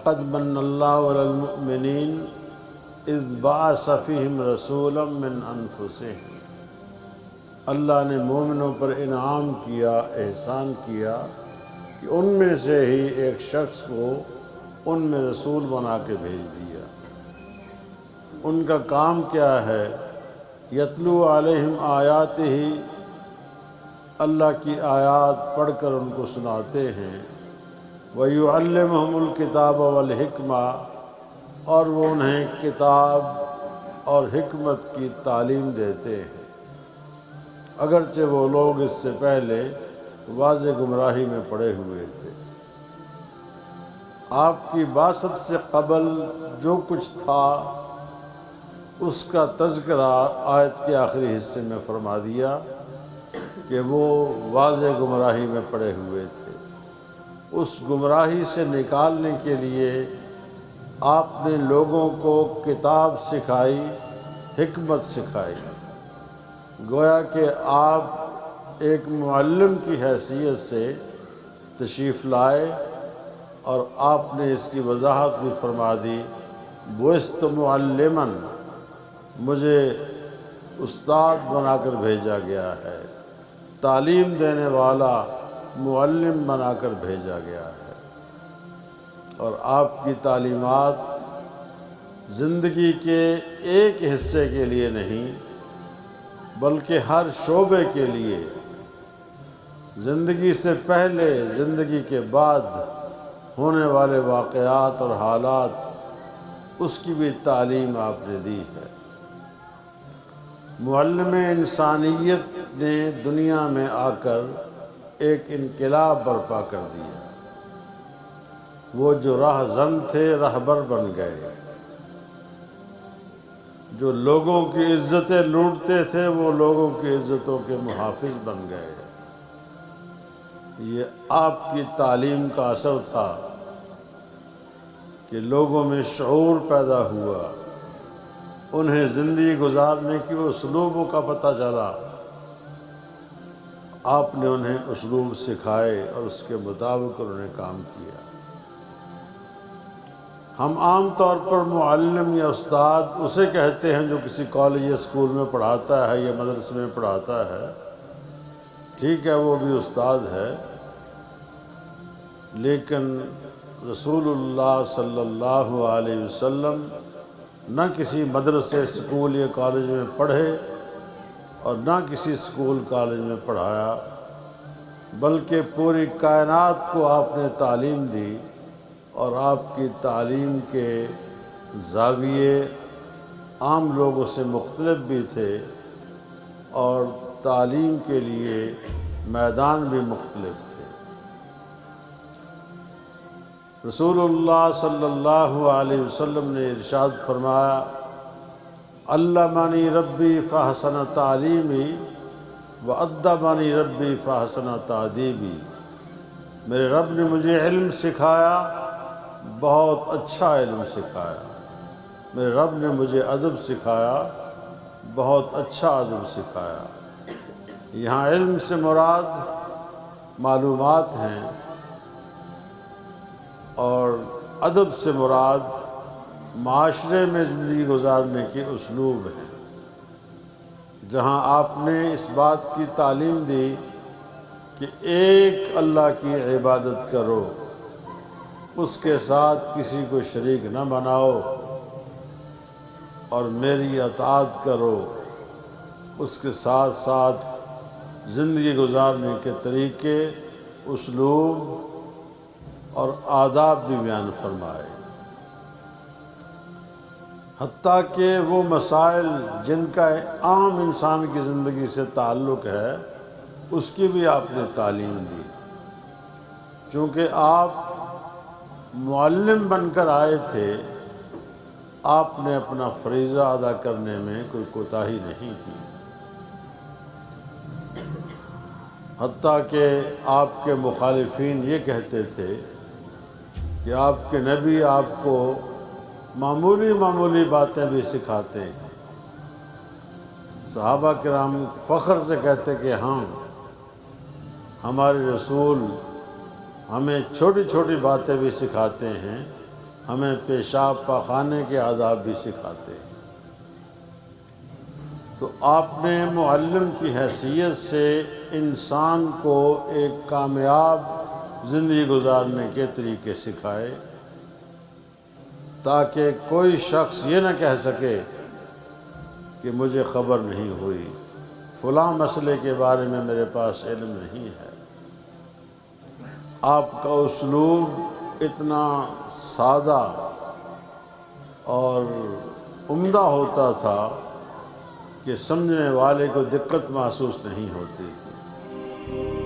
لقد من اللہ علی المؤمنین اذ بعث فیہم رسولا من انفسہم، اللہ نے مومنوں پر انعام کیا، احسان کیا کہ ان میں سے ہی ایک شخص کو ان میں رسول بنا کے بھیج دیا۔ ان کا کام کیا ہے؟ یتلو علیہم آیاتہ، اللہ کی آیات پڑھ کر ان کو سناتے ہیں، وَيُعَلِّمُهُمُ الْكِتَابَ وَالْحِکْمَةَ، اور وہ انہیں کتاب اور حکمت کی تعلیم دیتے ہیں، اگرچہ وہ لوگ اس سے پہلے واضح گمراہی میں پڑے ہوئے تھے۔ آپ کی بعثت سے قبل جو کچھ تھا اس کا تذکرہ آیت کے آخری حصے میں فرما دیا کہ وہ واضح گمراہی میں پڑے ہوئے تھے۔ اس گمراہی سے نکالنے کے لیے آپ نے لوگوں کو کتاب سکھائی، حکمت سکھائی۔ گویا کہ آپ ایک معلم کی حیثیت سے تشریف لائے، اور آپ نے اس کی وضاحت بھی فرما دی، بعثت معلما، مجھے استاد بنا کر بھیجا گیا ہے، تعلیم دینے والا معلم بنا کر بھیجا گیا ہے۔ اور آپ کی تعلیمات زندگی کے ایک حصے کے لیے نہیں بلکہ ہر شعبے کے لیے، زندگی سے پہلے، زندگی کے بعد ہونے والے واقعات اور حالات، اس کی بھی تعلیم آپ نے دی ہے۔ معلم انسانیت نے دنیا میں آ کر ایک انقلاب برپا کر دیا۔ وہ جو راہزن تھے رہبر بن گئے، جو لوگوں کی عزتیں لوٹتے تھے وہ لوگوں کی عزتوں کے محافظ بن گئے۔ یہ آپ کی تعلیم کا اثر تھا کہ لوگوں میں شعور پیدا ہوا، انہیں زندگی گزارنے کے اسلوبوں کا پتہ چلا، آپ نے انہیں اسلوب سکھائے اور اس کے مطابق انہوں نے کام کیا۔ ہم عام طور پر معلم یا استاد اسے کہتے ہیں جو کسی کالج یا اسکول میں پڑھاتا ہے یا مدرسے میں پڑھاتا ہے، ٹھیک ہے وہ بھی استاد ہے، لیکن رسول اللہ صلی اللہ علیہ وسلم نہ کسی مدرسے، اسکول یا کالج میں پڑھے اور نہ کسی اسکول کالج میں پڑھایا، بلکہ پوری کائنات کو آپ نے تعلیم دی، اور آپ کی تعلیم کے زاویے عام لوگوں سے مختلف بھی تھے، اور تعلیم کے لیے میدان بھی مختلف تھے۔ رسول اللہ صلی اللہ علیہ وسلم نے ارشاد فرمایا، علمنی ربی فاحسن تعلیمی وادبنی ربی فاحسن تادیبی، میرے رب نے مجھے علم سکھایا، بہت اچھا علم سکھایا، میرے رب نے مجھے ادب سکھایا، بہت اچھا ادب سکھایا۔ یہاں علم سے مراد معلومات ہیں، اور ادب سے مراد معاشرے میں زندگی گزارنے کے اسلوب ہیں۔ جہاں آپ نے اس بات کی تعلیم دی کہ ایک اللہ کی عبادت کرو، اس کے ساتھ کسی کو شریک نہ بناؤ، اور میری اطاعت کرو، اس کے ساتھ ساتھ زندگی گزارنے کے طریقے، اسلوب اور آداب بھی بیان فرمائے۔ حتیٰ کہ وہ مسائل جن کا عام انسان کی زندگی سے تعلق ہے اس کی بھی آپ نے تعلیم دی۔ چونکہ آپ معلم بن کر آئے تھے، آپ نے اپنا فریضہ ادا کرنے میں کوئی کوتاہی نہیں کی، حتیٰ کہ آپ کے مخالفین یہ کہتے تھے کہ آپ کے نبی آپ کو معمولی باتیں بھی سکھاتے ہیں۔ صحابہ کرام فخر سے کہتے کہ ہاں، ہمارے رسول ہمیں چھوٹی چھوٹی باتیں بھی سکھاتے ہیں، ہمیں پیشاب پاخانے کے آداب بھی سکھاتے ہیں۔ تو آپ نے معلم کی حیثیت سے انسان کو ایک کامیاب زندگی گزارنے کے طریقے سکھائے، تاکہ کوئی شخص یہ نہ کہہ سکے کہ مجھے خبر نہیں ہوئی، فلاں مسئلے کے بارے میں میرے پاس علم نہیں ہے۔ آپ کا اسلوب اتنا سادہ اور عمدہ ہوتا تھا کہ سمجھنے والے کو دقت محسوس نہیں ہوتی تھی۔